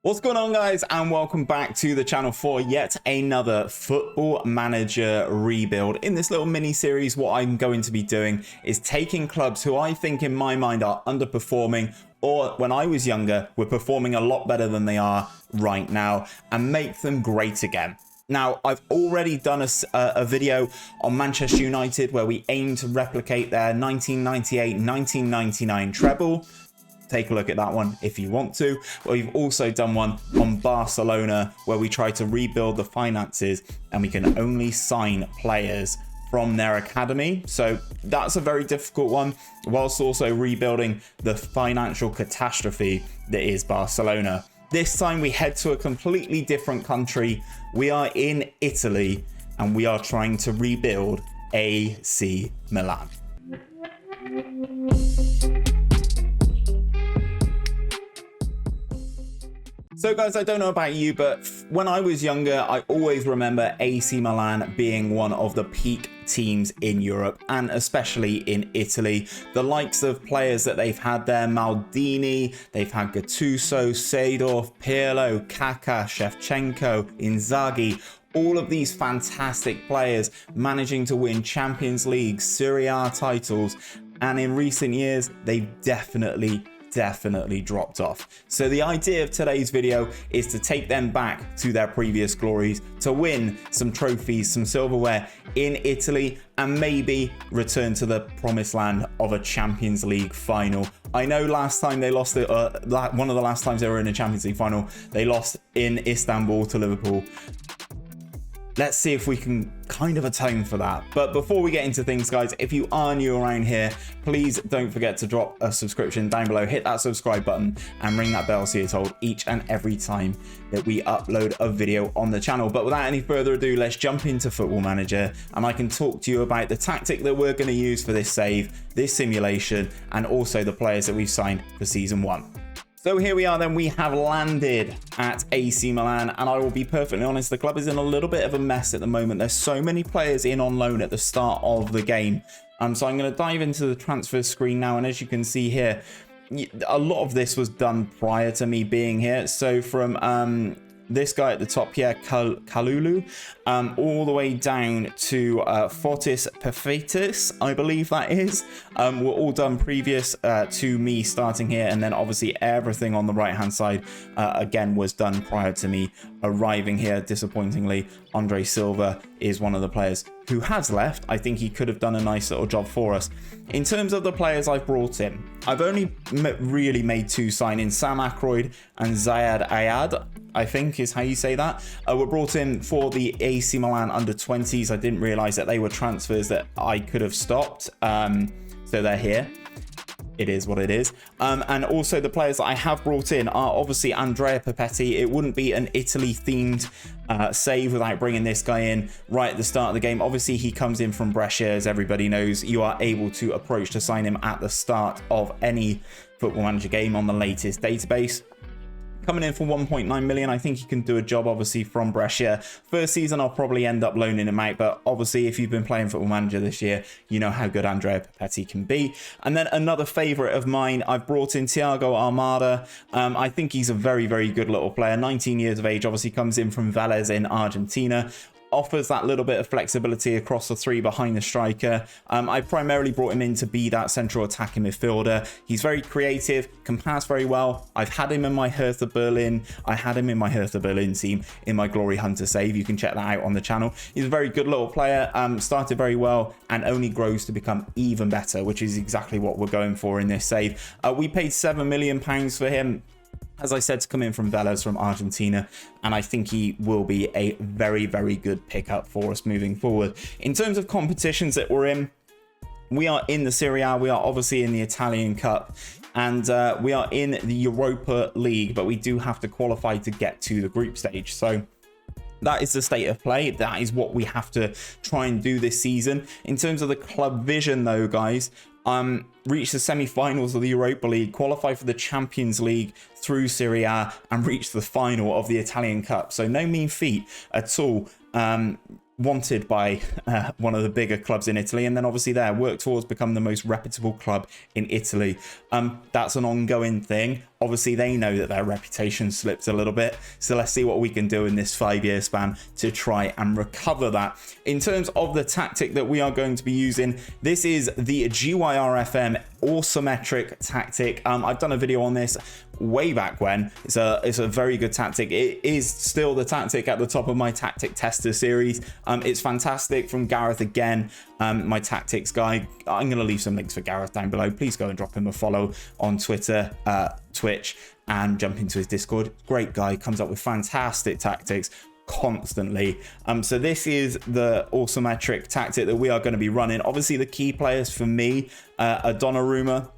What's going on, guys, and welcome back to the channel for yet another Football Manager rebuild. In this little mini series, what I'm going to be doing is taking clubs who I think in my mind are underperforming, or when I was younger were performing a lot better than they are right now, and make them great again. Now, I've already done a video on Manchester United where we aim to replicate their 1998-1999 treble. Take a look at that one if you want to. We've also done one on Barcelona where we try to rebuild the finances and we can only sign players from their academy. So that's a very difficult one, whilst also rebuilding the financial catastrophe that is Barcelona. This time we head to a completely different country. We are in Italy and we are trying to rebuild AC Milan. So guys, I don't know about you, but when I was younger, I always remember AC Milan being one of the peak teams in Europe, and especially in Italy. The likes of players that they've had there, Maldini, they've had Gattuso, Seedorf, Pirlo, Kaká, Shevchenko, Inzaghi, all of these fantastic players managing to win Champions League, Serie A titles, and in recent years, they've definitely dropped off. So the idea of today's video is to take them back to their previous glories, to win some trophies, some silverware in Italy, and maybe return to the promised land of a Champions League final. I know last time they lost it, one of the last times they were in a Champions League final, they lost in Istanbul to Liverpool. Let's see if we can kind of atone for that. But before we get into things, guys, if you are new around here, please don't forget to drop a subscription down below, hit that subscribe button and ring that bell so you're told each and every time that we upload a video on the channel. But without any further ado, let's jump into Football Manager and I can talk to you about the tactic that we're going to use for this save, this simulation, and also the players that we've signed for season 1. So here we are then, we have landed at AC Milan, and I will be perfectly honest, the club is in a little bit of a mess at the moment. There's so many players in on loan at the start of the game. So I'm going to dive into the transfer screen now, and as you can see here, a lot of this was done prior to me being here. So from this guy at the top here, Kalulu, all the way down to Fortis Perfectus, I believe that is, were all done previous to me starting here, and then obviously everything on the right hand side again was done prior to me arriving here. Disappointingly, Andre Silva is one of the players who has left. I think he could have done a nice little job for us. In terms of the players I've brought in, I've only really made 2 signings. Sam Aykroyd and Zayed Ayad, I think is how you say that, were brought in for the AC Milan under 20s. I didn't realize that they were transfers that I could have stopped. So they're here. It is what it is. And also the players that I have brought in are obviously Andrea Pepetti. It wouldn't be an Italy themed save without bringing this guy in right at the start of the game. Obviously he comes in from Brescia, as everybody knows. You are able to approach to sign him at the start of any Football Manager game on the latest database. Coming in for 1.9 million, I think he can do a job, obviously, from Brescia. First season, I'll probably end up loaning him out, but obviously, if you've been playing Football Manager this year, you know how good Andrea Pepetti can be. And then another favourite of mine, I've brought in Thiago Almada. I think he's a very, very good little player. 19 years of age, obviously comes in from Vélez in Argentina. Offers that little bit of flexibility across the 3 behind the striker. I primarily brought him in to be that central attacking midfielder. He's very creative, can pass very well. I've had him in my Hertha Berlin. I had him in my Hertha Berlin team in my Glory Hunter save. You can check that out on the channel. He's a very good little player. Started very well and only grows to become even better, which is exactly what we're going for in this save. We paid £7 million for him, as I said, to come in from Vélez from Argentina, and I think he will be a very, very good pickup for us moving forward. In terms of competitions that we're in, we are in the Serie A, we are obviously in the Italian Cup, and we are in the Europa League, but we do have to qualify to get to the group stage. So that is the state of play. That is what we have to try and do this season. In terms of the club vision though, guys, reach the semi-finals of the Europa League, qualify for the Champions League through Serie A, and reach the final of the Italian Cup. So no mean feat at all. wanted by one of the bigger clubs in Italy, and then obviously there work towards becoming the most reputable club in Italy. That's an ongoing thing. obviously they know that their reputation slipped a little bit. So let's see what we can do in this 5-year span to try and recover that. In terms of the tactic that we are going to be using, this is the GYR-FM 𝘼𝙗𝙗 tactic. I've done a video on this way back when. It's a very good tactic. It is still the tactic at the top of my tactic tester series. It's fantastic from Gareth again, my tactics guy. I'm going to leave some links for Gareth down below. Please go and drop him a follow on Twitter, Twitch, and jump into his Discord. Great guy, comes up with fantastic tactics constantly. So this is the 𝘼𝙗𝙗 tactic that we are going to be running. Obviously the key players for me are Donnarumma.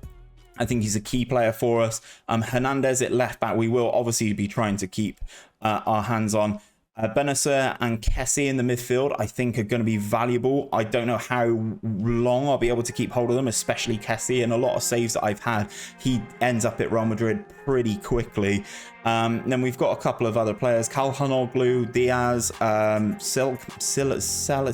I think he's a key player for us. Hernandez at left back, we will obviously be trying to keep our hands on. Benacer and Kessie in the midfield, I think, are going to be valuable. I don't know how long I'll be able to keep hold of them, especially Kessie. And a lot of saves that I've had, he ends up at Real Madrid pretty quickly. Then we've got a couple of other players: 𝘼𝙗𝙁, Diaz,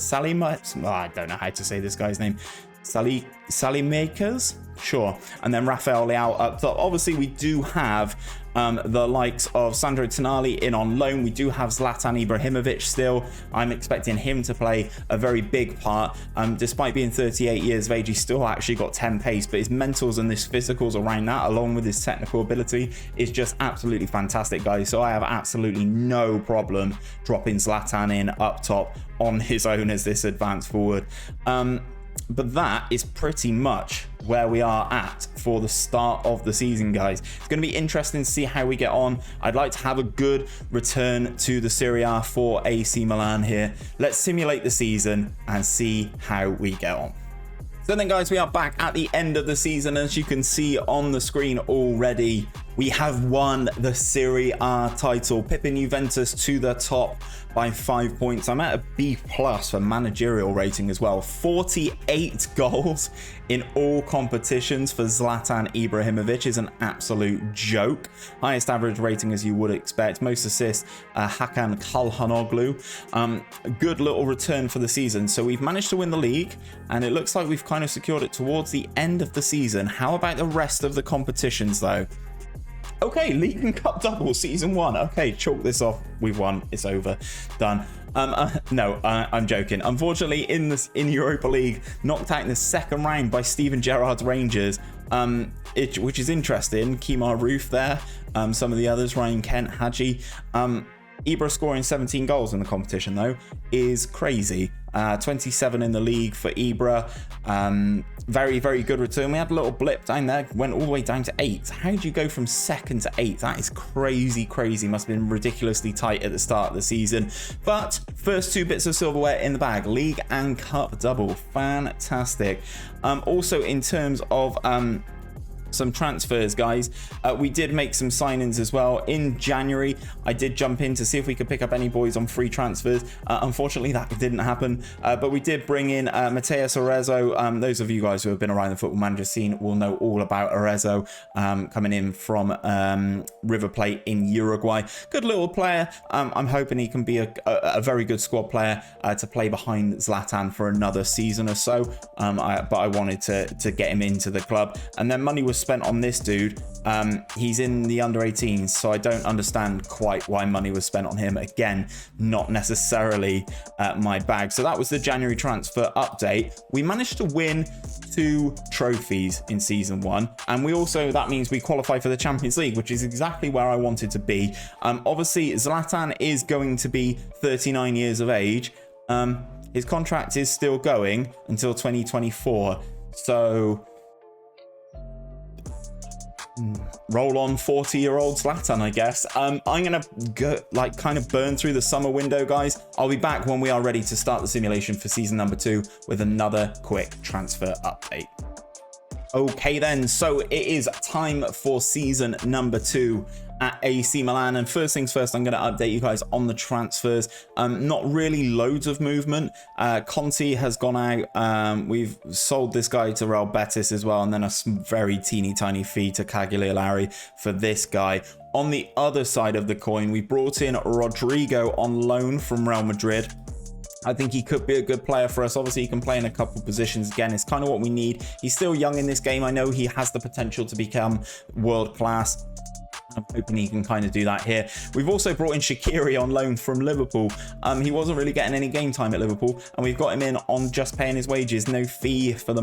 Salim. I don't know how to say this guy's name. Saelemaekers, sure. And then Rafael Leao up top. Obviously, we do have the likes of Sandro Tonali in on loan. We do have 𝘼𝙗𝙗 𝙯 still. I'm expecting him to play a very big part. Despite being 38 years of age, he's still actually got 10 pace, but his mentals and his physicals around that, along with his technical ability, is just absolutely fantastic, guys. So I have absolutely no problem dropping 𝘼𝙗𝙗 in up top on his own as this advanced forward. But that is pretty much where we are at for the start of the season, guys. It's going to be interesting to see how we get on. I'd like to have a good return to the Serie A for AC Milan here. Let's simulate the season and see how we get on. So then, guys, we are back at the end of the season. As you can see on the screen already, we have won the Serie A title, pipping Juventus to the top by 5 points. I'm at a B+ for managerial rating as well. 48 goals in all competitions for 𝘼𝙗𝙗 𝙯 is an absolute joke. Highest average rating as you would expect. Most assists, Hakan Çalhanoğlu. Good little return for the season. So we've managed to win the league, and it looks like we've kind of secured it towards the end of the season. How about the rest of the competitions, though? Okay, League and Cup double, season 1. Okay, chalk this off. We've won. It's over. Done. No, I'm joking. Unfortunately, in Europa League, knocked out in the second round by Steven Gerrard's Rangers, which is interesting. Kemar Roof there. Some of the others, Ryan Kent, Hadji. 𝘼𝙗 scoring 17 goals in the competition, though, is crazy. 27 in the league for 𝘼𝙗. Very, very good return. We had a little blip down there, went all the way down to 8. How did you go from 2nd to 8th? That is crazy, crazy. Must have been ridiculously tight at the start of the season. But first 2 bits of silverware in the bag, League and Cup double. Fantastic. Also, in terms of some transfers, guys, we did make some signings as well in January. I did jump in to see if we could pick up any boys on free transfers. Unfortunately, that didn't happen, but we did bring in Matheus Arezzo. Those of you guys who have been around the Football Manager scene will know all about Arezzo, coming in from River Plate in Uruguay. Good little player. I'm hoping he can be a very good squad player to play behind 𝘼𝙗𝙗 for another season or so, but I wanted to get him into the club. And then money was spent on this dude. He's in the under 18s, so I don't understand quite why money was spent on him. Again, not necessarily my bag. So that was the January transfer update. We managed to win 2 trophies in season 1, and that means we qualify for the Champions League, which is exactly where I wanted to be. Obviously, 𝘼𝙗𝙗 is going to be 39 years of age. His contract is still going until 2024, so roll on 40-year-old 𝘼𝙗𝙗, I guess. I'm gonna go, kind of burn through the summer window, guys. I'll be back when we are ready to start the simulation for season number 2 with another quick transfer update. Okay then, so it is time for season number 2 at AC Milan, and first things first, I'm going to update you guys on the transfers. Not really loads of movement. Conti has gone out. We've sold this guy to Real Betis as well, and then a very teeny tiny fee to Cagliari for this guy. On the other side of the coin, we brought in Rodrigo on loan from Real Madrid. I think he could be a good player for us. Obviously, he can play in a couple positions. Again, it's kind of what we need. He's still young in this game. I know he has the potential to become world class. I'm hoping he can kind of do that here. We've also brought in 𝘼𝙗𝙬 on loan from Liverpool. He wasn't really getting any game time at Liverpool, and we've got him in on just paying his wages, no fee for the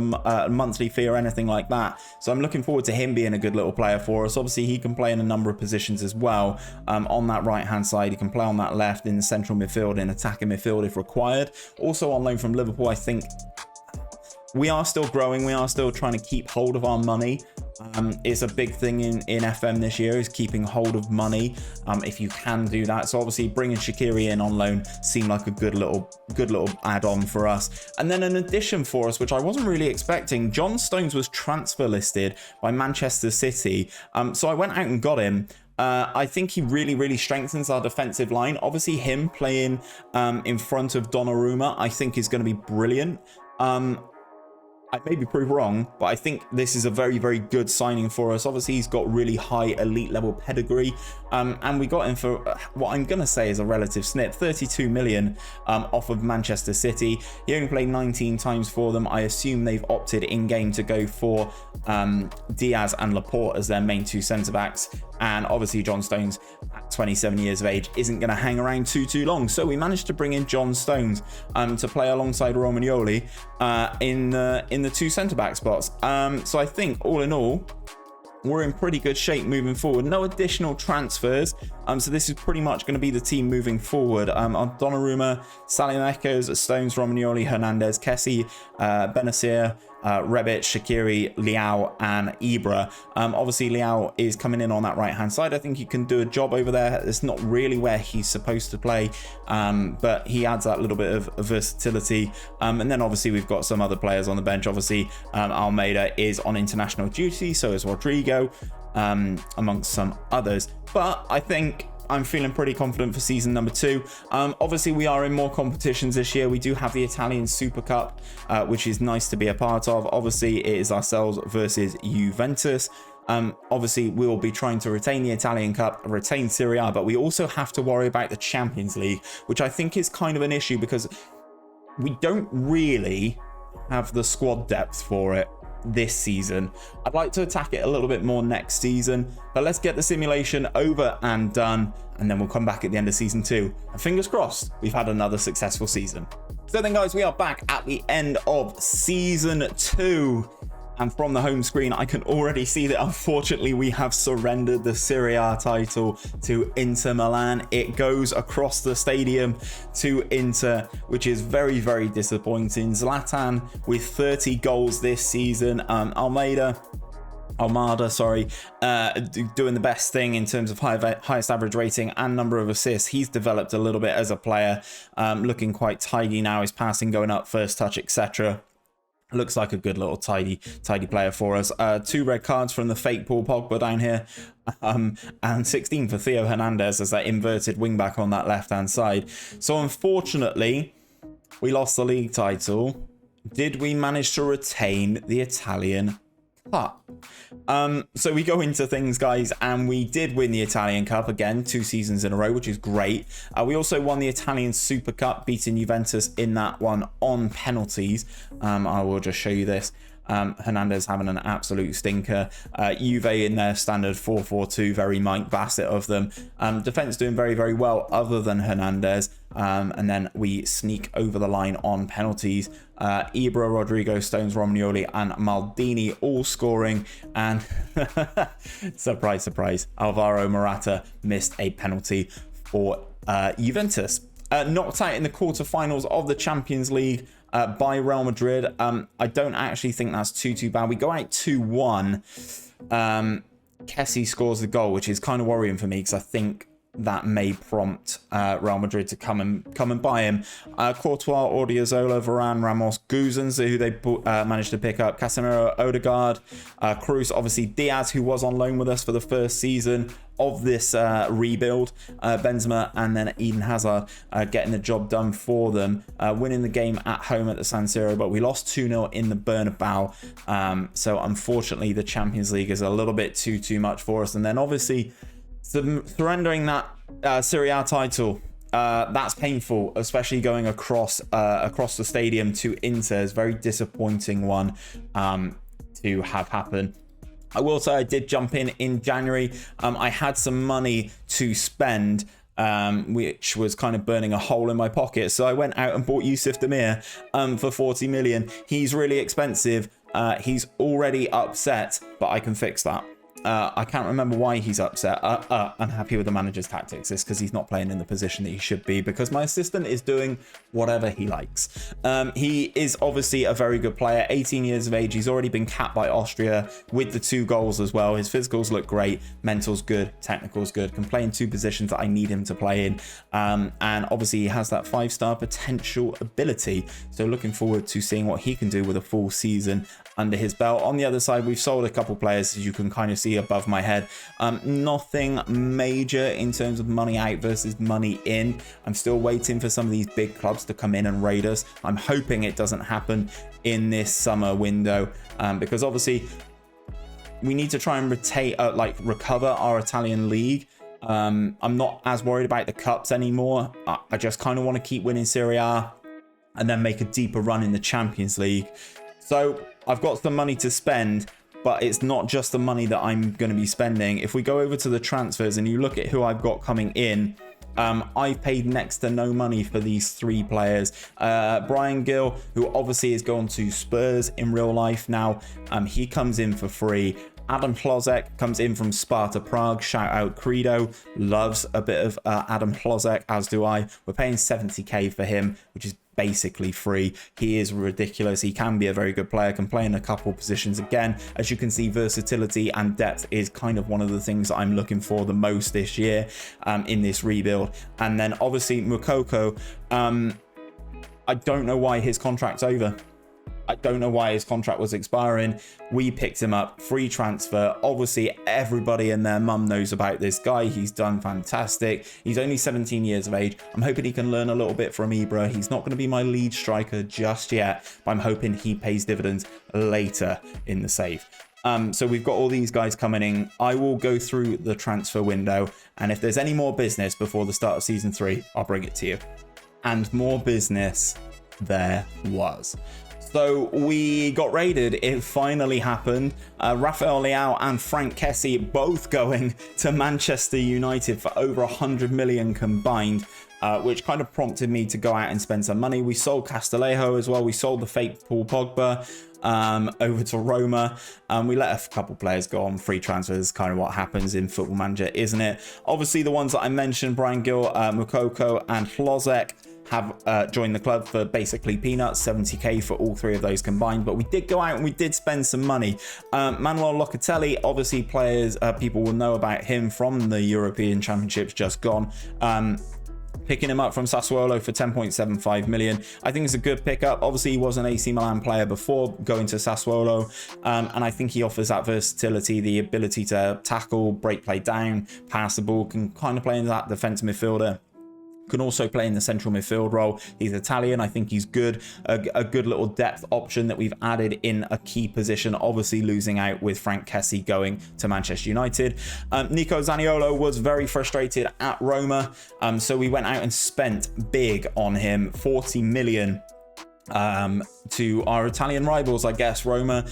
monthly fee or anything like that. So I'm looking forward to him being a good little player for us. Obviously, he can play in a number of positions as well. On that right-hand side, he can play on that left, in the central midfield, in attacking midfield if required. Also on loan from Liverpool, I think we are still growing. We are still trying to keep hold of our money. It's a big thing in FM this year, is keeping hold of money, if you can do that. So obviously bringing 𝘼𝙗𝙬 in on loan seemed like a good little add-on for us. And then an addition for us, which I wasn't really expecting, John Stones was transfer listed by Manchester City. So I went out and got him. I think he really strengthens our defensive line. Obviously him playing in front of Donnarumma, I think is going to be brilliant. I may be proved wrong, but I think this is a very good signing for us. Obviously, he's got really high elite level pedigree, and we got him for what I'm going to say is a relative snip, 32 million off of Manchester City. He only played 19 times for them. I assume they've opted in-game to go for Diaz and Laporte as their main two centre-backs, and obviously John Stones at 27 years of age isn't going to hang around too long. So we managed to bring in John Stones to play alongside Rossoneri in the two centre-back spots. So I think all in all, we're in pretty good shape moving forward. No additional transfers, so this is pretty much going to be the team moving forward. On Donnarumma, Saelemaekers, Stones, Rossoneri, Hernandez, Kessie, Bennacer, Rebic, 𝘼𝙗𝙬, Leão, and Ibra. Obviously Leão is coming in on that right hand side. I think he can do a job over there. It's not really where he's supposed to play, but he adds that little bit of versatility. And then obviously we've got some other players on the bench. Obviously 𝘼𝙗𝙗 is on international duty, so is Rodrigo, amongst some others. But I think I'm feeling pretty confident for season number 2. Obviously, we are in more competitions this year. We do have the Italian Super Cup, which is nice to be a part of. Obviously, it is ourselves versus Juventus. Obviously, we will be trying to retain the Italian Cup, retain Serie A, but we also have to worry about the Champions League, which I think is kind of an issue because we don't really have the squad depth for it this season. I'd like to attack it a little bit more next season, but let's get the simulation over and done, and then we'll come back at the end of season 2, and fingers crossed we've had another successful season. So then guys, we are back at the end of season 2, and from the home screen I can already see that unfortunately we have surrendered the Serie A title to Inter Milan. It goes across the stadium to Inter, which is very disappointing. Zlatan with 30 goals this season. Almada, doing the best thing in terms of highest average rating and number of assists. He's developed a little bit as a player, looking quite tidy now. His passing going up, first touch, etc. Looks like a good little tidy player for us. 2 red cards from the fake Paul Pogba down here, and 16 for Theo Hernandez as that inverted wingback on that left hand side. So unfortunately, we lost the league title. Did we manage to retain the Italian Cup? So we go into things, guys, and we did win the Italian Cup again 2 seasons in a row, which is great. We also won the Italian Super Cup, beating Juventus in that one on penalties. I will just show you this. Hernandez having an absolute stinker. Juve in their standard 4-4-2, very Mike Bassett of them. Defense doing very well other than Hernandez. And then we sneak over the line on penalties. Ibra, Rodrigo, Stones, Rossoneri, and Maldini all scoring. And surprise, Alvaro Morata missed a penalty for Juventus. Knocked out in the quarterfinals of the Champions League by Real Madrid. I don't actually think that's too bad. We go out 2-1. Kessie scores the goal, which is kind of worrying for me because I think that may prompt Real Madrid to come and buy him. Courtois, Odriozola, Varane, Ramos, Guzans, who they managed to pick up. Casemiro, Odegaard, Cruz, obviously Diaz, who was on loan with us for the first season of this rebuild, Benzema, and then Eden Hazard getting the job done for them, winning the game at home at the San Siro, but we lost 2-0 in the Bernabeu. So unfortunately the Champions League is a little bit too much for us. And then obviously surrendering that Serie A title, that's painful, especially going across the stadium to Inter. Is a very disappointing one to have happen. I will say I did jump in January. I had some money to spend, which was kind of burning a hole in my pocket. So I went out and bought 𝘼𝙗𝙗 𝙈𝙚 for 40 million. He's really expensive. He's already upset, but I can fix that. I can't remember why he's upset. Unhappy with the manager's tactics. It's because he's not playing in the position that he should be, because my assistant is doing whatever he likes. He is obviously a very good player, 18 years of age. He's already been capped by Austria with the 2 goals as well. His physicals look great, mental's good, technical's good, can play in 2 positions that I need him to play in. And obviously he has that 5-star potential ability. So looking forward to seeing what he can do with a full season under his belt. On the other side, we've sold a couple players, as you can kind of see above my head. Nothing major in terms of money out versus money in. I'm still waiting for some of these big clubs to come in and raid us. I'm hoping it doesn't happen in this summer window, because obviously we need to try and recover our Italian league. I'm not as worried about the cups anymore. I just kind of want to keep winning Serie A and then make a deeper run in the Champions League. So I've got some money to spend, but it's not just the money that I'm going to be spending. If we go over to the transfers and you look at who I've got coming in, I've paid next to no money for these 3 players. Bryan Gil, who obviously is going to Spurs in real life now, he comes in for free. Adam 𝘼𝙗 comes in from Sparta Prague. Shout out Credo, loves a bit of Adam 𝘼𝙗, as do I. We're paying 70k for him, which is basically free. He is ridiculous. He can be a very good player, can play in a couple positions. Again, as you can see, versatility and depth is kind of one of the things that I'm looking for the most this year in this rebuild. And then obviously Moukoko, I don't know why his contract's over. I don't know why his contract was expiring. We picked him up, free transfer. Obviously, everybody and their mum knows about this guy. He's done fantastic. He's only 17 years of age. I'm hoping he can learn a little bit from Ibra. He's not going to be my lead striker just yet, but I'm hoping he pays dividends later in the save. So we've got all these guys coming in. I will go through the transfer window, and if there's any more business before the start of season 3, I'll bring it to you. And more business there was. So we got raided. It finally happened. Rafael Leão and Franck Kessie both going to Manchester United for over 100 million combined, which kind of prompted me to go out and spend some money. We sold Castillejo as well. We sold the fake Paul Pogba over to Roma. We let a couple players go on free transfers, kind of what happens in Football Manager, isn't it? Obviously, the ones that I mentioned, Bryan Gil, Moukoko and 𝘼𝙗, have joined the club for basically peanuts, 70k for all 3 of those combined. But we did go out and we did spend some money. Manuel Locatelli, obviously people will know about him from the European Championships just gone. Picking him up from Sassuolo for 10.75 million. I think it's a good pickup. Obviously, he was an AC Milan player before going to Sassuolo, and I think he offers that versatility, the ability to tackle, break play down, pass the ball, can kind of play in that defensive midfielder. Can also play in the central midfield role. He's Italian. I think he's good. A good little depth option that we've added in a key position, obviously losing out with Franck Kessie going to Manchester United. Nico Zaniolo was very frustrated at Roma. So we went out and spent big on him, 40 million. To our Italian rivals, I guess, Roma.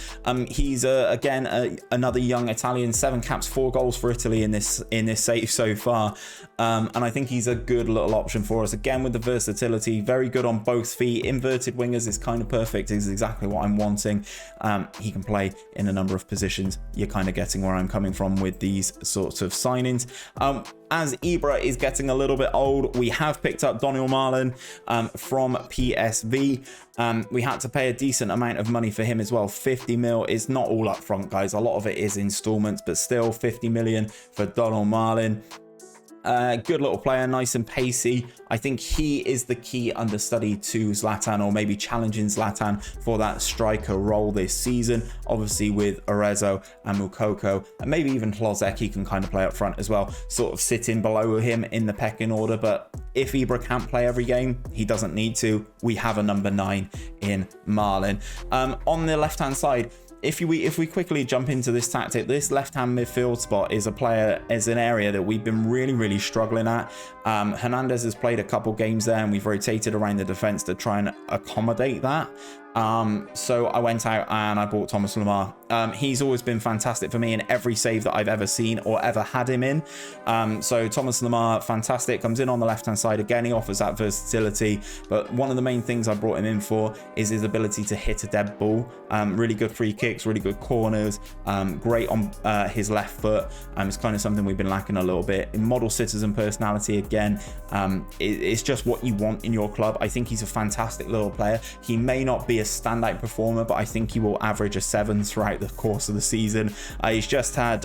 He's again another young Italian, 7 caps, 4 goals for Italy in this save so far, and I think he's a good little option for us, again with the versatility, very good on both feet. Inverted wingers is kind of perfect, is exactly what I'm wanting. He can play in a number of positions. You're kind of getting where I'm coming from with these sorts of signings. As Ibra is getting a little bit old, we have picked up Donyell Malen from PSV. We had to pay a decent amount of money for him as well. 50 mil is not all up front, guys. A lot of it is installments, but still 50 million for Donyell Malen. Good little player, nice and pacey. I think he is the key understudy to Zlatan, or maybe challenging Zlatan for that striker role this season. Obviously with Arezzo and Moukoko, and maybe even 𝘼𝙗, he can kind of play up front as well, sort of sitting below him in the pecking order. But if Ibra can't play every game, he doesn't need to. We have a number 9 in Malen. On the left-hand side, if we quickly jump into this tactic, this left-hand midfield spot is an area that we've been really struggling at. Hernandez has played a couple games there, and we've rotated around the defense to try and accommodate that. So I went out and I bought Thomas Lemar. He's always been fantastic for me in every save that I've ever seen or ever had him in. So Thomas Lemar, fantastic, comes in on the left-hand side. Again, he offers that versatility, but one of the main things I brought him in for is his ability to hit a dead ball. Really good free kicks, really good corners, great on his left foot. It's kind of something we've been lacking a little bit. In model citizen personality, again, it's just what you want in your club. I think he's a fantastic little player. He may not be a standout performer, but I think he will average a 7 throughout the course of the season. He's just had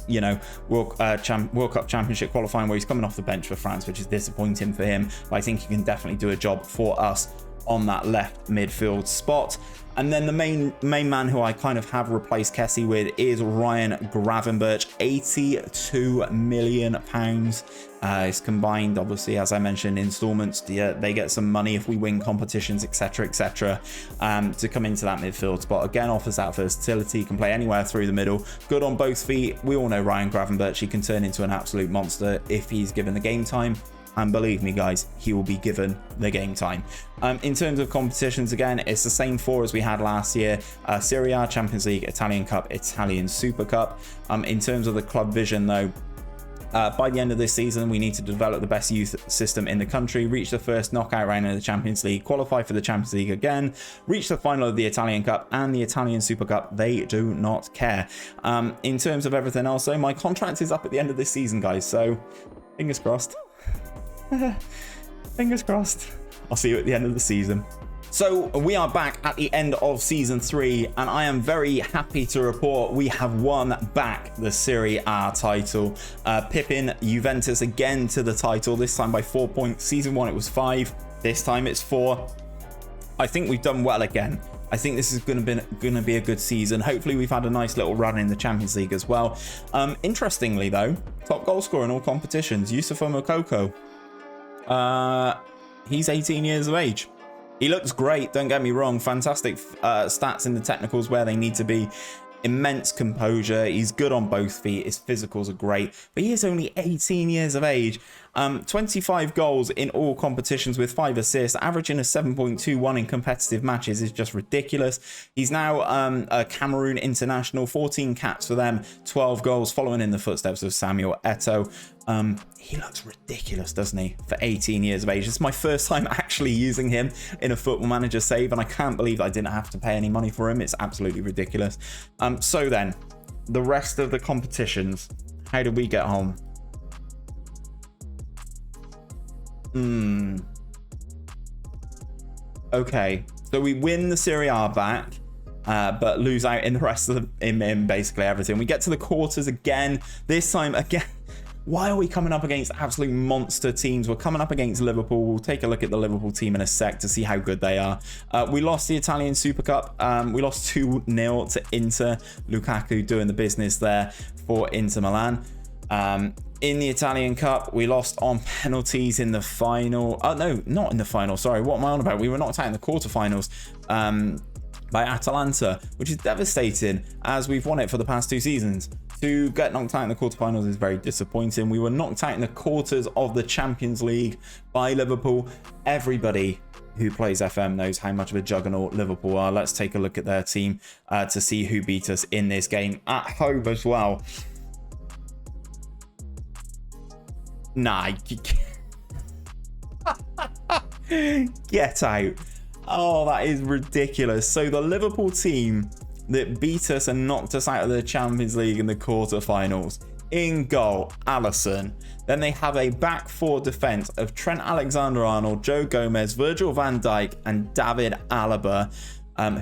you know, World Cup Championship qualifying where he's coming off the bench for France, which is disappointing for him, but I think he can definitely do a job for us on that left midfield spot. And then the main man who I kind of have replaced Kessie with is Ryan Gravenberch, £82 million. It's combined, obviously, as I mentioned, installments. They get some money if we win competitions, etc., etc., to come into that midfield spot. Again, offers that versatility, can play anywhere through the middle, good on both feet. We all know Ryan Gravenberch, he can turn into an absolute monster if he's given the game time. And believe me, guys, he will be given the game time. In terms of competitions, again, it's the same 4 as we had last year. Serie A, Champions League, Italian Cup, Italian Super Cup. In terms of the club vision, though, by the end of this season, we need to develop the best youth system in the country, reach the first knockout round of the Champions League, qualify for the Champions League again, reach the final of the Italian Cup and the Italian Super Cup. They do not care. In terms of everything else, though, my contract is up at the end of this season, guys, so fingers crossed. Fingers crossed. I'll see you at the end of the season. So we are back at the end of season 3, and I am very happy to report we have won back the Serie A title, pipping Juventus again to the title, this time by 4 points. Season 1 it was 5, this time it's 4. I think we've done well again. I think this is going to be a good season. Hopefully we've had a nice little run in the Champions League as well. Interestingly though, top goal scorer in all competitions, Youssoufa Moukoko. He's 18 years of age. He looks great, don't get me wrong. Fantastic stats in the technicals where they need to be. Immense composure. He's good on both feet. His physicals are great, but he is only 18 years of age. 25 goals in all competitions with 5 assists, averaging a 7.21 in competitive matches is just ridiculous. He's now a Cameroon international, 14 caps for them, 12 goals, following in the footsteps of Samuel Eto'o. He looks ridiculous, doesn't he, for 18 years of age? It's my first time actually using him in a Football Manager save, and I can't believe I didn't have to pay any money for him. It's absolutely ridiculous. So then, the rest of the competitions, how did we get home? Okay, so we win the Serie A back, but lose out in the rest of in basically everything. We get to the quarters again. This time again. Why are we coming up against absolute monster teams? We're coming up against Liverpool. We'll take a look at the Liverpool team in a sec to see how good they are. We lost the Italian Super Cup. We lost 2-0 to Inter. Lukaku doing the business there for Inter Milan. In the Italian Cup, we lost on penalties in the final. Oh, no, not in the final. Sorry, what am I on about? We were knocked out in the quarterfinals by Atalanta, which is devastating as we've won it for the past 2 seasons. To get knocked out in the quarterfinals is very disappointing. We were knocked out in the quarters of the Champions League by Liverpool. Everybody who plays FM knows how much of a juggernaut Liverpool are. Let's take a look at their team to see who beat us in this game at home as well. Nah, get out. Oh, that is ridiculous. So the Liverpool team that beat us and knocked us out of the Champions League in the quarterfinals. In goal, Alisson. Then they have a back 4 defense of Trent Alexander-Arnold, Joe Gomez, Virgil van Dijk, and David Alaba,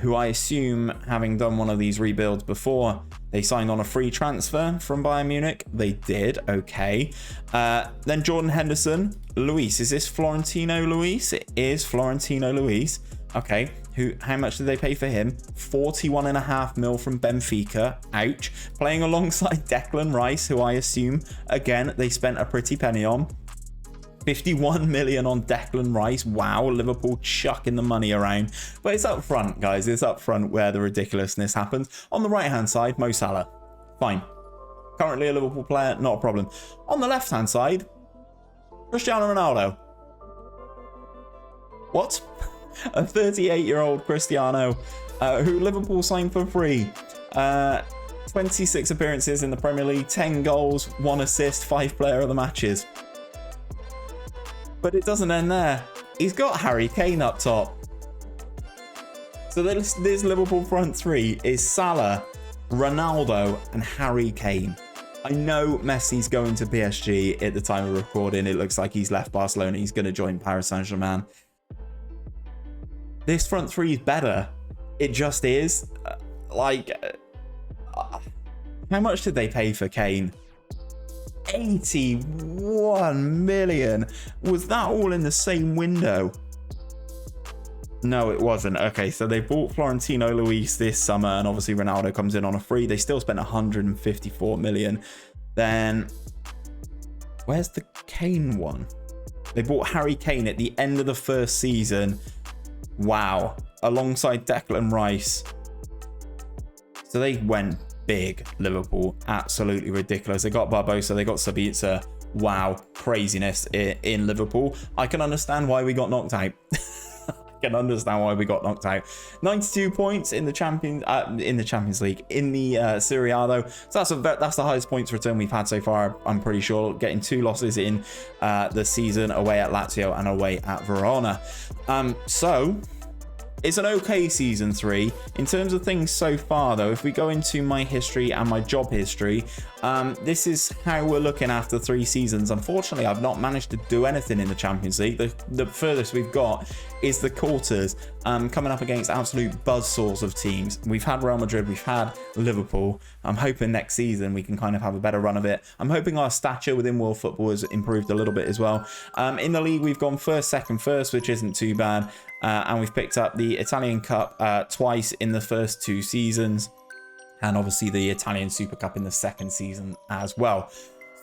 who I assume, having done one of these rebuilds before, they signed on a free transfer from Bayern Munich. They did, okay. Then Jordan Henderson, Luis. Is this Florentino Luis? It is Florentino Luis. Okay, how much did they pay for him? 41.5 mil from Benfica. Ouch. Playing alongside Declan Rice, who I assume, again, they spent a pretty penny on. 51 million on Declan Rice. Wow, Liverpool chucking the money around. But it's up front, guys. It's up front where the ridiculousness happens. On the right-hand side, Mo Salah. Fine. Currently a Liverpool player, not a problem. On the left-hand side, Cristiano Ronaldo. What? A 38-year-old Cristiano, who Liverpool signed for free. 26 appearances in the Premier League, 10 goals, 1 assist, 5 player of the matches. But it doesn't end there. He's got Harry Kane up top. So this Liverpool front three is Salah, Ronaldo and Harry Kane. I know Messi's going to PSG at the time of recording. It looks like he's left Barcelona. He's going to join Paris Saint-Germain. This front three is better. It just is. How much did they pay for Kane? 81 million. Was that all in the same window? No, it wasn't. Okay, so they bought Florentino Luis this summer, and obviously Ronaldo comes in on a free. They still spent 154 million. Then, where's the Kane one? They bought Harry Kane at the end of the first season. Wow. Alongside Declan Rice. So they went big, Liverpool. Absolutely ridiculous. They got Barbosa, they got Sabitzer. Wow, craziness in Liverpool. I can understand why we got knocked out. Can understand why we got knocked out. 92 points in the Champions League. In the Serie A though, so that's the highest points return we've had so far. I'm pretty sure, getting 2 losses in the season, away at Lazio and away at Verona. So it's an okay season 3 in terms of things so far though. If we go into my history and my job history, this is how we're looking after 3 seasons. Unfortunately, I've not managed to do anything in the Champions League. The furthest we've got is the quarters, coming up against absolute buzzsaws of teams. We've had Real Madrid, we've had Liverpool. I'm hoping next season we can kind of have a better run of it. I'm hoping our stature within world football has improved a little bit as well. In the league, we've gone first, second, first, which isn't too bad. And we've picked up the Italian Cup twice in the first 2 seasons. And obviously the Italian Super Cup in the second season as well.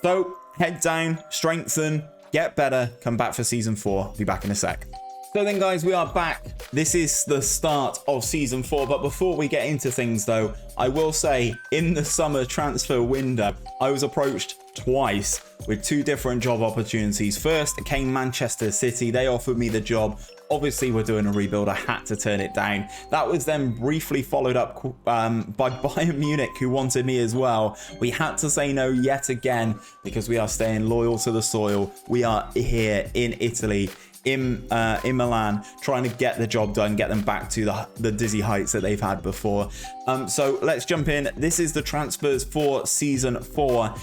So head down, strengthen, get better, come back for season 4. Be back in a sec. So then guys, we are back. This is the start of season 4. But before we get into things though, I will say in the summer transfer window, I was approached twice with 2 different job opportunities. First came Manchester City. They offered me the job. Obviously, we're doing a rebuild. I had to turn it down. That was then briefly followed up by Bayern Munich, who wanted me as well. We had to say no yet again because we are staying loyal to the soil. We are here in Italy, in Milan, trying to get the job done, get them back to the dizzy heights that they've had before. So let's jump in. This is the transfers for season 4.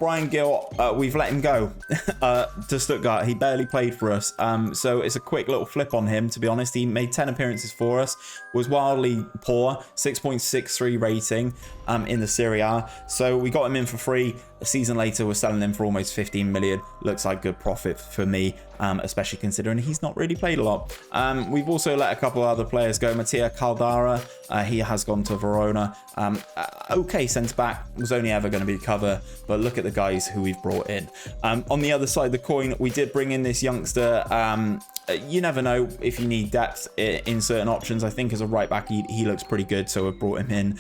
Bryan Gil, we've let him go to Stuttgart. He barely played for us. So it's a quick little flip on him, to be honest. He made 10 appearances for us, was wildly poor, 6.63 rating in the Serie A. So we got him in for free. A season later, we're selling him for almost 15 million. Looks like good profit for me, especially considering he's not really played a lot. We've also let a couple of other players go. Mattia Caldara, he has gone to Verona. Okay, centre-back, was only ever going to be cover, but look at the guys who we've brought in. On the other side of the coin, we did bring in this youngster. You never know if you need depth in certain options. I think as a right-back, he looks pretty good, so we've brought him in.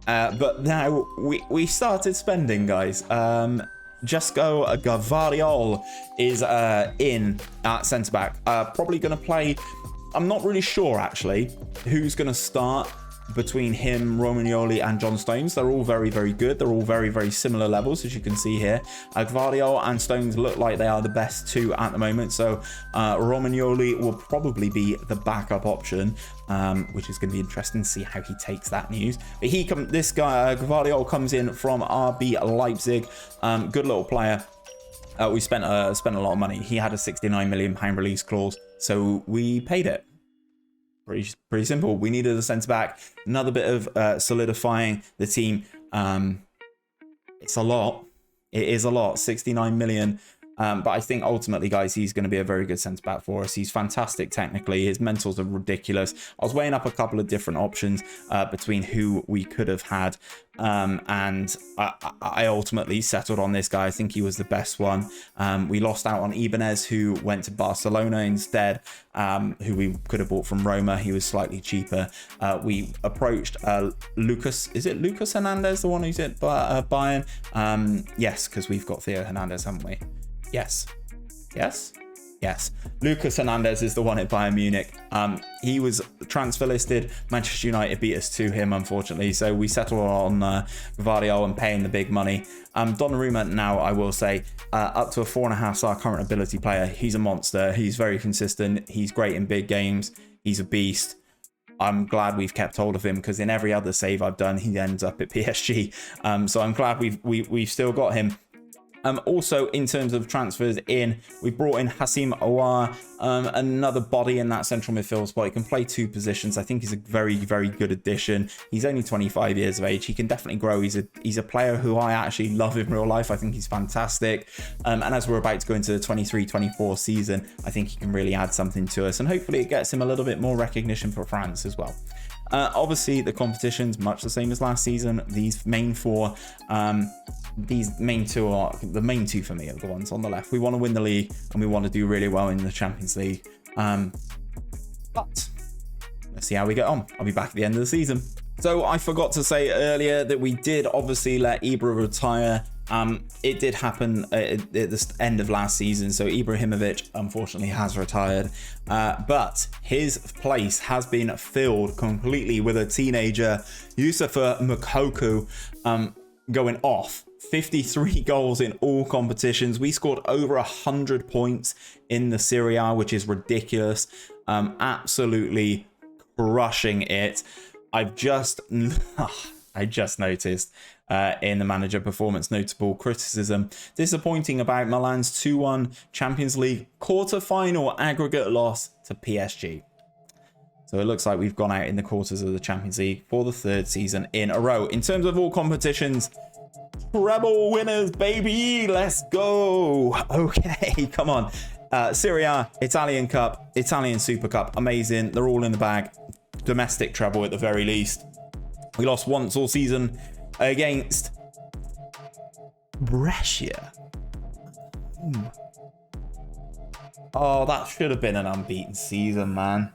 But now we started spending, guys. Josko Gvardiol is in at centre-back. Probably going to play... I'm not really sure, actually, who's going to start between him, Romagnoli and John Stones. They're all very, very good. They're all very, very similar levels, as you can see here. Gvardiol and Stones look like they are the best 2 at the moment. So Romagnoli will probably be the backup option, which is going to be interesting to see how he takes that news. But this guy, Gvardiol, comes in from RB Leipzig. Good little player. We spent a lot of money. He had a £69 million release clause, so we paid it. Pretty simple. We needed a centre back. Another bit of solidifying the team. It's a lot. It is a lot. 69 million. But I think ultimately, guys, he's going to be a very good centre back for us. He's fantastic technically. His mentals are ridiculous. I was weighing up a couple of different options between who we could have had. And I ultimately settled on this guy. I think he was the best one. We lost out on Ibanez, who went to Barcelona instead, who we could have bought from Roma. He was slightly cheaper. We approached Lucas. Is it Lucas Hernandez, the one who's at Bayern? Yes, because we've got Theo Hernandez, haven't we? Yes. Yes, Lucas Hernandez is the one at Bayern Munich. He was transfer listed. Manchester United beat us to him, unfortunately. So we settled on Gvardiol and paying the big money. Donnarumma now, I will say, up to a 4.5-star current ability player. He's a monster. He's very consistent. He's great in big games. He's a beast. I'm glad we've kept hold of him, because in every other save I've done, he ends up at PSG. So I'm glad we've still got him. Also, in terms of transfers in, we brought in 𝘼𝙗𝙤𝙪, another body in that central midfield spot. He can play 2 positions. I think he's a very, very good addition. He's only 25 years of age. He can definitely grow. He's a player who I actually love in real life. I think he's fantastic. And as we're about to go into the 23-24 season, I think he can really add something to us. And hopefully it gets him a little bit more recognition for France as well. Obviously, the competition's much the same as last season. These main 4, these main 2 are the main 2 for me are the ones on the left. We want to win the league and we want to do really well in the Champions League. But let's see how we get on. I'll be back at the end of the season. So I forgot to say earlier that we did obviously let Ibra retire. It did happen at the end of last season, so Ibrahimovic unfortunately has retired, but his place has been filled completely with a teenager, Youssoufa Moukoko, going off. 53 goals in all competitions. We scored over 100 points in the Serie A, which is ridiculous. Absolutely crushing it. I just noticed in the manager performance notable criticism. Disappointing about Milan's 2-1 Champions League quarter-final aggregate loss to PSG. So it looks like we've gone out in the quarters of the Champions League for the 3rd season in a row. In terms of all competitions, treble winners, baby. Let's go. Okay, come on. Serie A, Italian Cup, Italian Super Cup. Amazing. They're all in the bag. Domestic treble at the very least. We lost once all season against Brescia. Oh, that should have been an unbeaten season, man.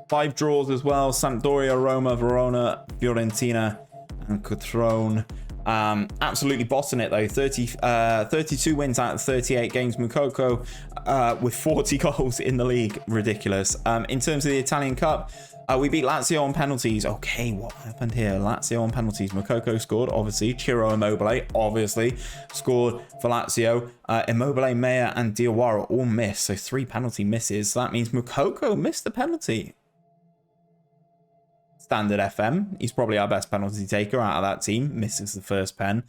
5 draws as well. Sampdoria, Roma, Verona, Fiorentina, and Cotrone. Absolutely bossing it though. 32 wins out of 38 games. Moukoko with 40 goals in the league. Ridiculous. In terms of the Italian Cup, we beat Lazio on penalties. Okay, what happened here? Lazio on penalties. Moukoko scored, obviously. Ciro Immobile, obviously, scored for Lazio. Immobile, Meyer, and Diawara all missed. So 3 penalty misses. So that means Moukoko missed the penalty. Standard FM. He's probably our best penalty taker out of that team. Misses the first pen,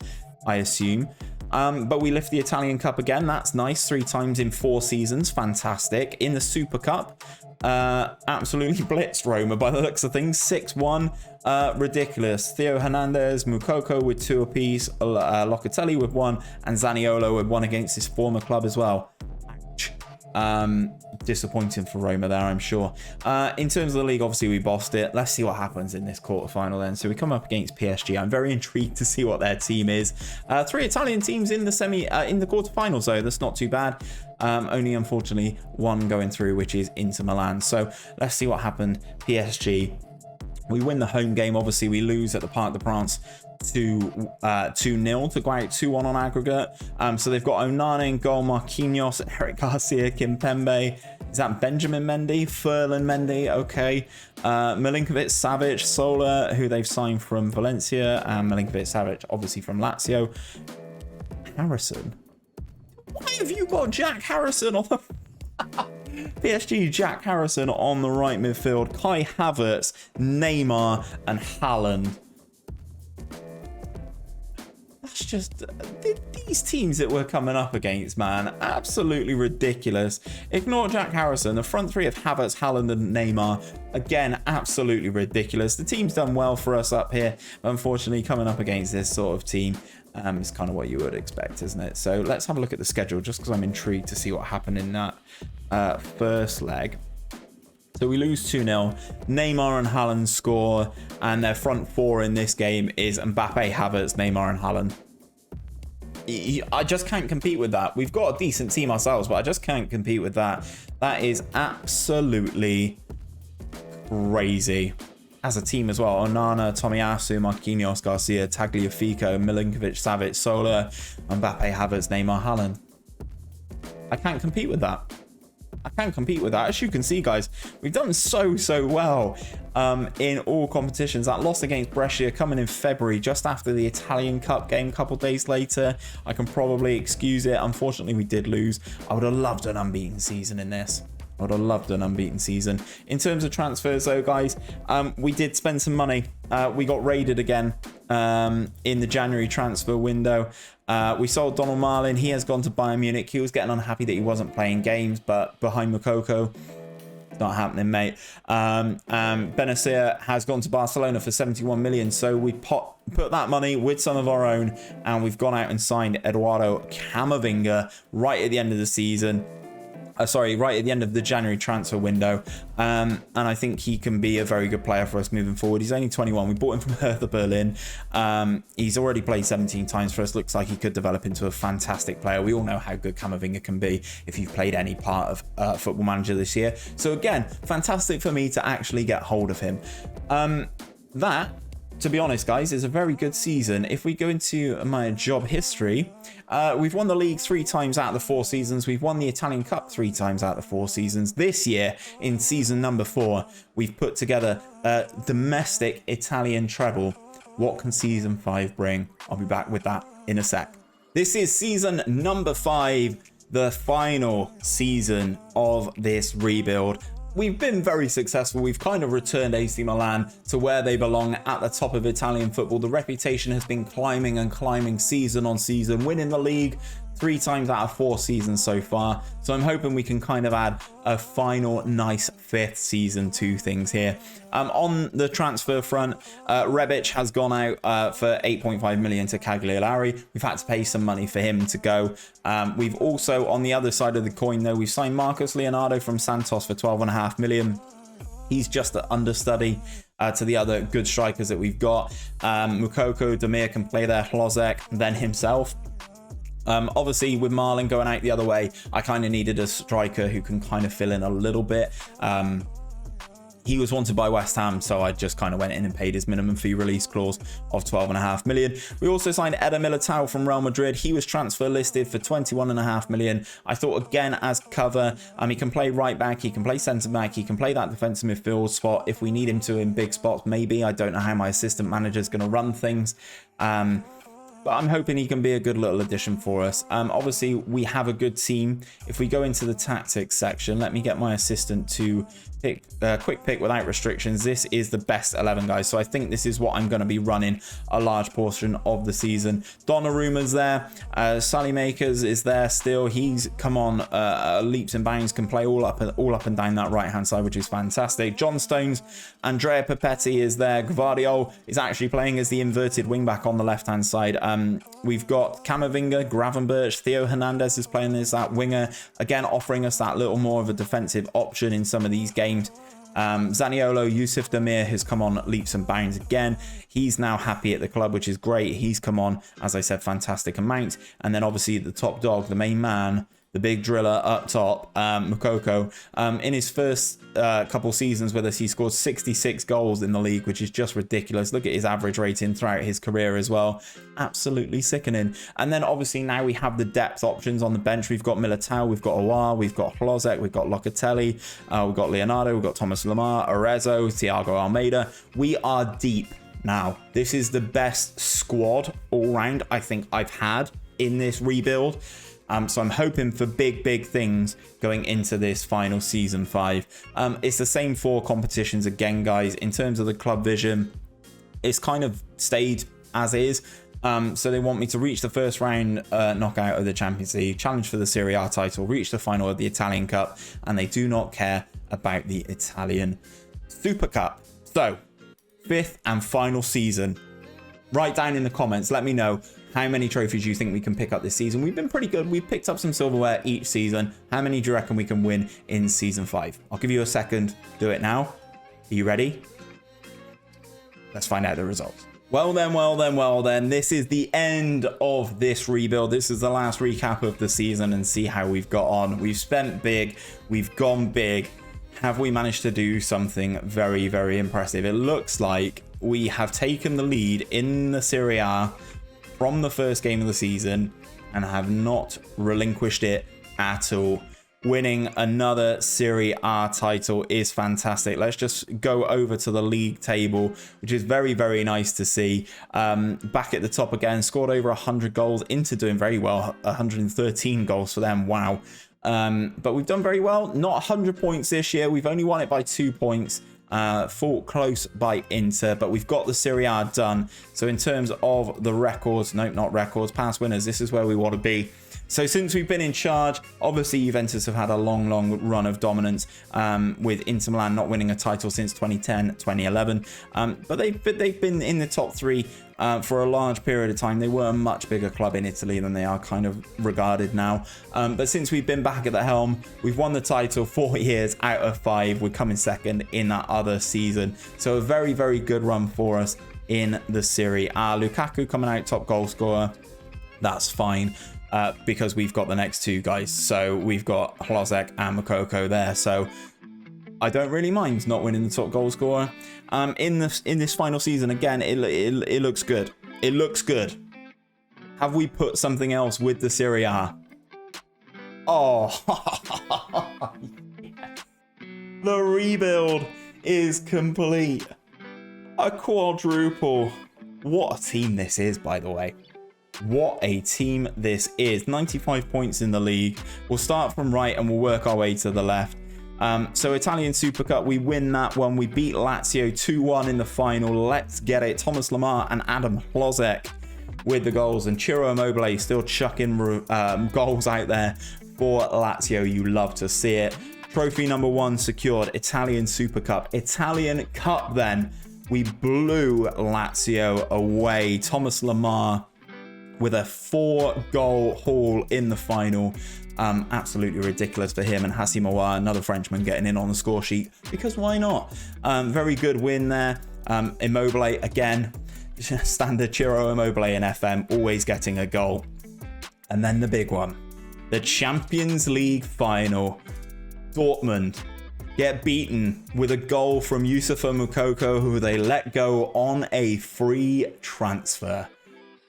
I assume. But we lift the Italian Cup again. That's nice. 3 times in 4 seasons. Fantastic. In the Super Cup, absolutely blitzed Roma by the looks of things. 6-1. Ridiculous. Theo Hernandez, Moukoko with 2 apiece. Locatelli with 1. And Zaniolo with 1 against his former club as well. Disappointing for Roma there, I'm sure. In terms of the league, obviously we bossed it. Let's see what happens in this quarterfinal then. So we come up against PSG. I'm very intrigued to see what their team is. 3 Italian teams in the in the quarterfinals though. That's not too bad. Only unfortunately 1 going through, which is Inter Milan. So let's see what happened. PSG. We win the home game. Obviously we lose at the Parc des Princes 2-0 to go out 2-1 on aggregate. So they've got Onana in goal, Marquinhos, Eric Garcia, Kimpembe. Is that Benjamin Mendy? Ferland Mendy, okay. Milinkovic-Savic, Sola, who they've signed from Valencia, and Milinkovic-Savic, obviously from Lazio. Harrison. Why have you got Jack Harrison on the PSG? Jack Harrison on the right midfield, Kai Havertz, Neymar, and Haaland. That's just these teams that we're coming up against, man. Absolutely ridiculous. Ignore Jack Harrison. The front 3 of Havertz, Haaland, and Neymar. Again, absolutely ridiculous. The team's done well for us up here. But unfortunately, coming up against this sort of team is kind of what you would expect, isn't it? So let's have a look at the schedule, just because I'm intrigued to see what happened in that first leg. So we lose 2-0. Neymar and Haaland score, and their front 4 in this game is Mbappe, Havertz, Neymar, and Haaland. I just can't compete with that. We've got a decent team ourselves, but I just can't compete with that. That is absolutely crazy. As a team as well, Onana, Tomiyasu, Marquinhos, Garcia, Tagliafico, Milinkovic, Savic, Sola, Mbappe, Havertz, Neymar, Haaland. I can't compete with that. I can't compete with that. As you can see, guys, we've done so well in all competitions. That loss against Brescia coming in February, just after the Italian Cup game, a couple days later. I can probably excuse it. Unfortunately, we did lose. I would have loved an unbeaten season in this. I would have loved an unbeaten season. In terms of transfers, though, guys, we did spend some money. We got raided again in the January transfer window. We sold 𝘼𝙗𝙗𝙪𝙩. He has gone to Bayern Munich. He was getting unhappy that he wasn't playing games, but behind 𝘼𝙗𝙗, it's not happening, mate. 𝘼𝙗𝙗𝙪𝙩 has gone to Barcelona for 71 million. So we put that money with some of our own, and we've gone out and signed Eduardo Camavinga right at the end of the season. Right at the end of the January transfer window. And I think he can be a very good player for us moving forward. He's only 21. We bought him from Hertha Berlin. He's already played 17 times for us. Looks like he could develop into a fantastic player. We all know how good Camavinga can be if you've played any part of Football Manager this year. So again, fantastic for me to actually get hold of him. That, to be honest, guys, is a very good season. If we go into my job history, we've won the league 3 times out of the 4 seasons. We've won the Italian Cup 3 times out of the 4 seasons. This year, in season number 4, we've put together a domestic Italian treble. What can season 5 bring? I'll be back with that in a sec. This is season number 5, the final season of this rebuild. We've been very successful. We've kind of returned AC Milan to where they belong, at the top of Italian football. The reputation has been climbing and climbing season on season, winning the league 3 times out of 4 seasons so far. So I'm hoping we can kind of add a final nice 5th season to things here. On the transfer front, Rebic has gone out for 8.5 million to Cagliari. We've had to pay some money for him to go. We've also, on the other side of the coin though, we've signed Marcos Leonardo from Santos for 12.5 million. He's just an understudy to the other good strikers that we've got. 𝘼𝙗𝙗𝙪𝙩 can play there, 𝘼𝙗𝙗, then himself. Obviously, with Marlon going out the other way, I kind of needed a striker who can kind of fill in a little bit. He was wanted by West Ham, so I just kind of went in and paid his minimum fee release clause of 12.5 million. We also signed Eder Militao from Real Madrid. He was transfer listed for 21.5 million. I thought, again, as cover, he can play right back, he can play centre back, he can play that defensive midfield spot if we need him to in big spots. Maybe, I don't know how my assistant manager is going to run things. But I'm hoping he can be a good little addition for us. Obviously, we have a good team. If we go into the tactics section, let me get my assistant to pick quick pick without restrictions. This is the best 11, guys. So I think this is what I'm going to be running a large portion of the season. Donnarumma's there. Saelemaekers is there still. He's come on leaps and bounds, can play all up and down that right-hand side, which is fantastic. John Stones, Andrea Papetti is there. Gvardiol is actually playing as the inverted wing-back on the left-hand side. We've got Camavinga, Gravenberch, Theo Hernandez is playing as that winger, again offering us that little more of a defensive option in some of these games. Zaniolo, Yusuf Demir has come on leaps and bounds again. He's now happy at the club, which is great. He's come on, as I said, fantastic amount. And then obviously the top dog, the main man, the big driller up top, 𝘼𝙗𝙗𝙪𝙩. In his first couple seasons with us, he scored 66 goals in the league, which is just ridiculous. Look at his average rating throughout his career as well. Absolutely sickening. And then obviously now we have the depth options on the bench. We've got Militao, we've got Aouar, we've got 𝘼𝙗𝙗𝙪𝙩, we've got Locatelli, we've got Leonardo, we've got Thomas Lemar, Arezzo, Thiago Almeida. We are deep now. This is the best squad all round I think I've had in this rebuild. So I'm hoping for big things going into this final season 5. It's the same 4 competitions again, guys. In terms of the club vision, it's kind of stayed as is. So they want me to reach the first round knockout of the Champions League, challenge for the Serie A title, reach the final of the Italian Cup, and they do not care about the Italian Super Cup. So 5th and final season. Write down in the comments, let me know how many trophies you think we can pick up this season. We've been pretty good. We've picked up some silverware each season. How many do you reckon we can win in season 5? I'll give you a second. Do it now. Are you ready? Let's find out the results. Well then, this is the end of this rebuild. This is the last recap of the season and see how we've got on. We've spent big. We've gone big. Have we managed to do something very impressive? It looks like we have taken the lead in the Serie A from the first game of the season and have not relinquished it at all. Winning another Serie A title is fantastic. Let's just go over to the league table, which is very, very nice to see. Back at the top again, scored over 100 goals. Inter doing very well, 113 goals for them. Wow. But we've done very well. Not 100 points this year. We've only won it by 2 points. Fought close by Inter, but we've got the Serie A done. So in terms of the records, nope, not records, past winners, this is where we want to be. So since we've been in charge, obviously Juventus have had a long, long run of dominance, with Inter Milan not winning a title since 2010, 2011. But they've been in the top 3 for a large period of time. They were a much bigger club in Italy than they are kind of regarded now. But since we've been back at the helm, we've won the title 4 years out of 5. We're coming second in that other season. So a very, very good run for us in the Serie A. Lukaku coming out top goal scorer. That's fine. Because we've got the next 2 guys. So we've got 𝘼𝙗𝙗 and Moukoko there. So I don't really mind not winning the top goal scorer. In this final season, again, it looks good. It looks good. Have we put something else with the Serie A? Oh, yes. The rebuild is complete. A quadruple. What a team this is, by the way. What a team this is. 95 points in the league. We'll start from right and we'll work our way to the left. So Italian Super Cup, we win that one. We beat Lazio 2-1 in the final. Let's get it. Thomas Lemar and Adam 𝘼𝙗𝙗 with the goals. And Ciro Immobile still chucking goals out there for Lazio. You love to see it. Trophy number 1 secured. Italian Super Cup. Italian Cup then. We blew Lazio away. Thomas Lemar with a 4-goal haul in the final. Absolutely ridiculous for him. And 𝘼𝙗𝙤𝙪, another Frenchman, getting in on the score sheet, because why not? Very good win there. Immobile, again, standard Ciro Immobile in FM, always getting a goal. And then the big one, the Champions League final. Dortmund get beaten with a goal from Youssoufa Moukoko, who they let go on a free transfer.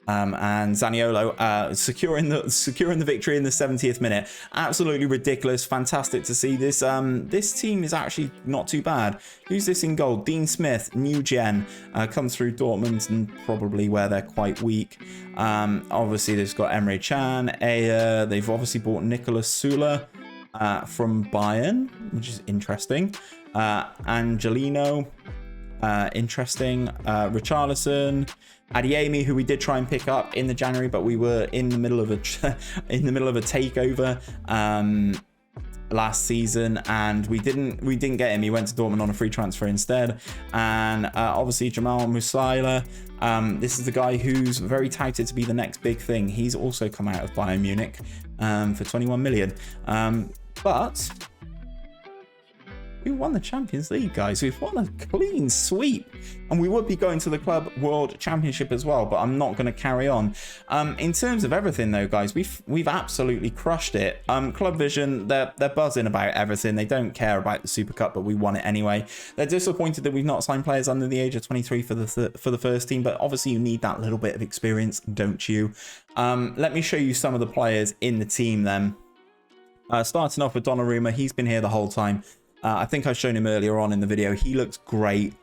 And Zaniolo securing the victory in the 70th minute. Absolutely ridiculous. Fantastic to see this. This team is actually not too bad. Who's this in goal? Dean Smith, new gen, comes through Dortmund, and probably where they're quite weak. Obviously, they've got Emre Can. They've obviously bought Nicolas Süle from Bayern, which is interesting. Angelino, interesting. Richarlison. Adeyemi, who we did try and pick up in the January, but we were in the middle of a takeover last season, and we didn't get him. He went to Dortmund on a free transfer instead. And obviously Jamal Musiala, this is the guy who's very touted to be the next big thing. He's also come out of Bayern Munich for 21 million. But we won the Champions League, guys. We've won a clean sweep, and we would be going to the Club World Championship as well, but I'm not going to carry on. In terms of everything, though, guys, we've absolutely crushed it. Club Vision, they're buzzing about everything. They don't care about the Super Cup, but we won it anyway. They're disappointed that we've not signed players under the age of 23 for the first team, but obviously you need that little bit of experience, don't you? Let me show you some of the players in the team then. Starting off with Donnarumma, he's been here the whole time. I think I've shown him earlier on in the video. He looks great.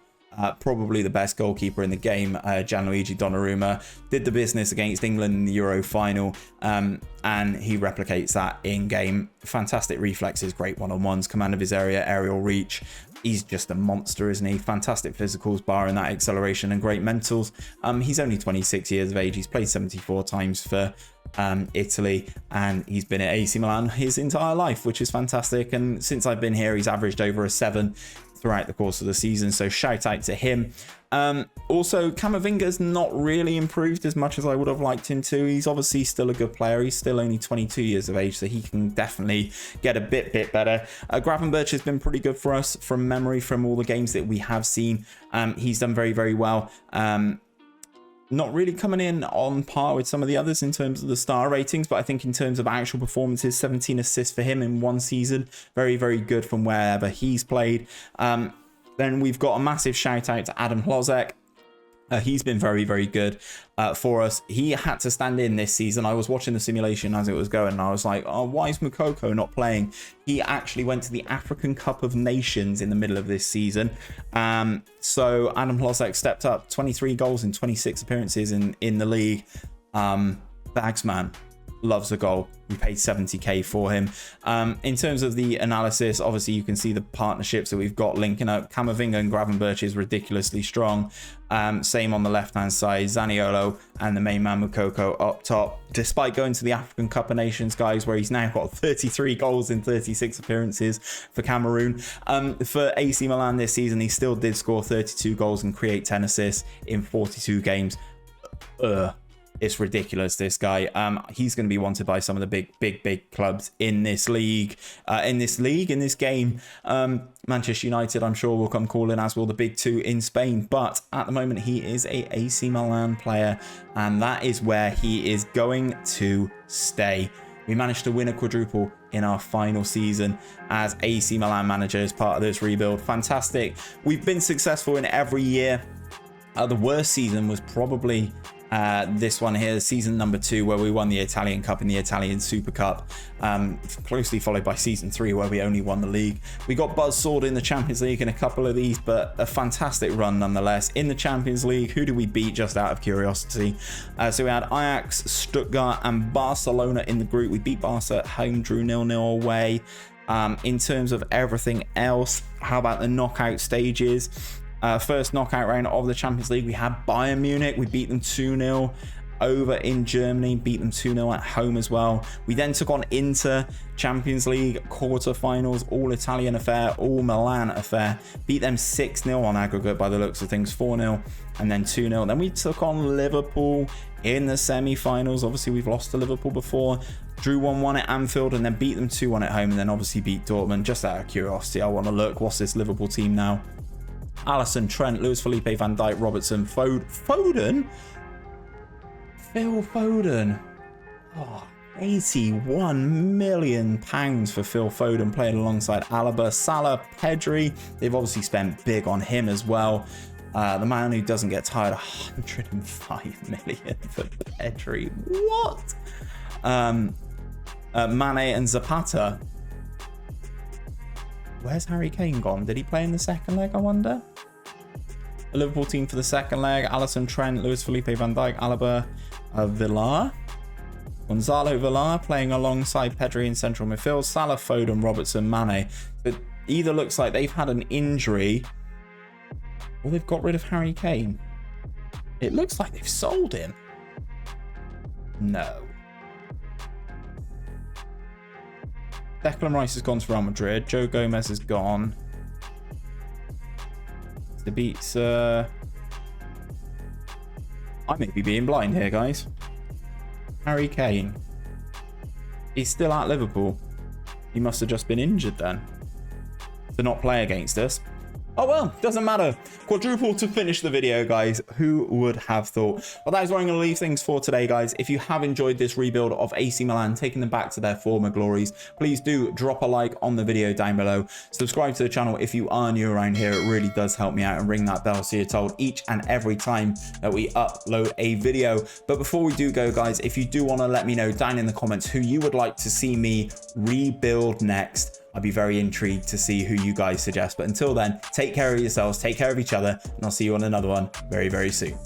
Probably the best goalkeeper in the game. Gianluigi Donnarumma did the business against England in the Euro final, and he replicates that in game. Fantastic reflexes, great one-on-ones, command of his area, aerial reach. He's just a monster, isn't he? Fantastic physicals, barring that acceleration, and great mentals. He's only 26 years of age. He's played 74 times for Italy, and he's been at AC Milan his entire life, which is fantastic. And since I've been here, he's averaged over a 7 throughout the course of the season, so shout out to him. Also, Camavinga's not really improved as much as I would have liked him to. He's obviously still a good player. He's still only 22 years of age, so he can definitely get a bit better. Gravenberch has been pretty good for us from memory, from all the games that we have seen. He's done very well. Not really coming in on par with some of the others in terms of the star ratings, but I think in terms of actual performances, 17 assists for him in one season. Very good from wherever he's played. Then we've got a massive shout out to Adam 𝘼𝙗𝙗. He's been very, very good for us. He had to stand in this season. I was watching the simulation as it was going, and I was like, oh, why is Moukoko not playing? He actually went to the African Cup of Nations in the middle of this season. So Adam Hlosek stepped up, 23 goals in 26 appearances in the league. Bagsman loves a goal. We paid 70k for him. In terms of the analysis, obviously you can see the partnerships that we've got linking up. Camavinga and Gravenberch is ridiculously strong. Same on the left hand side, Zaniolo and the main man Moukoko up top. Despite going to the African Cup of Nations, guys, where he's now got 33 goals in 36 appearances for Cameroon. For AC Milan this season, he still did score 32 goals and create 10 assists in 42 games. It's ridiculous, this guy. He's going to be wanted by some of the big clubs in this league, in this game. Manchester United, I'm sure, will come calling, as will the big two in Spain. But at the moment, he is a AC Milan player, and that is where he is going to stay. We managed to win a quadruple in our final season as AC Milan manager as part of this rebuild. Fantastic. We've been successful in every year. The worst season was probably this one here, season number 2, where we won the Italian Cup and the Italian Super Cup, closely followed by season 3, where we only won the league. We got buzzsawed in the Champions League in a couple of these, but a fantastic run nonetheless. In the Champions League, who did we beat, just out of curiosity? So we had Ajax, Stuttgart and Barcelona in the group. We beat Barca at home, drew 0-0 away. In terms of everything else, how about the knockout stages? First knockout round of the Champions League, we had Bayern Munich. We beat them 2-0 over in Germany, beat them 2-0 at home as well. We then took on Inter, Champions League quarterfinals, all Italian affair, all Milan affair. Beat them 6-0 on aggregate by the looks of things, 4-0 and then 2-0. Then we took on Liverpool in the semi-finals. Obviously, we've lost to Liverpool before. Drew 1-1 at Anfield and then beat them 2-1 at home, and then obviously beat Dortmund. Just out of curiosity, I want to look, what's this Liverpool team now? Alisson, Trent, Luis Felipe, Van Dijk, Robertson, Foden? Phil Foden. Oh, £81 million for Phil Foden, playing alongside Alaba, Salah, Pedri. They've obviously spent big on him as well. The man who doesn't get tired, 105 million for Pedri. What? Mane and Zapata. Where's Harry Kane gone? Did he play in the second leg, I wonder? The Liverpool team for the second leg. Alisson, Trent, Luis Felipe, Van Dijk, Alaba, Villar. Gonzalo Villar playing alongside Pedri in central midfield. Salah, Foden, Robertson, Mane. It either looks like they've had an injury or they've got rid of Harry Kane. It looks like they've sold him. No. Declan Rice has gone to Real Madrid. Joe Gomez is gone. The beats. I may be being blind here, guys. Harry Kane. He's still at Liverpool. He must have just been injured then to not play against us. Oh well, doesn't matter. Quadruple to finish the video, guys. Who would have thought? Well, that is where I'm going to leave things for today, guys. If you have enjoyed this rebuild of AC Milan, taking them back to their former glories, please do drop a like on the video down below. Subscribe to the channel if you are new around here. It really does help me out, and ring that bell so you're told each and every time that we upload a video. But before we do go, guys, if you do want to let me know down in the comments who you would like to see me rebuild next, I'd be very intrigued to see who you guys suggest. But until then, take care of yourselves, take care of each other, and I'll see you on another one very, very soon.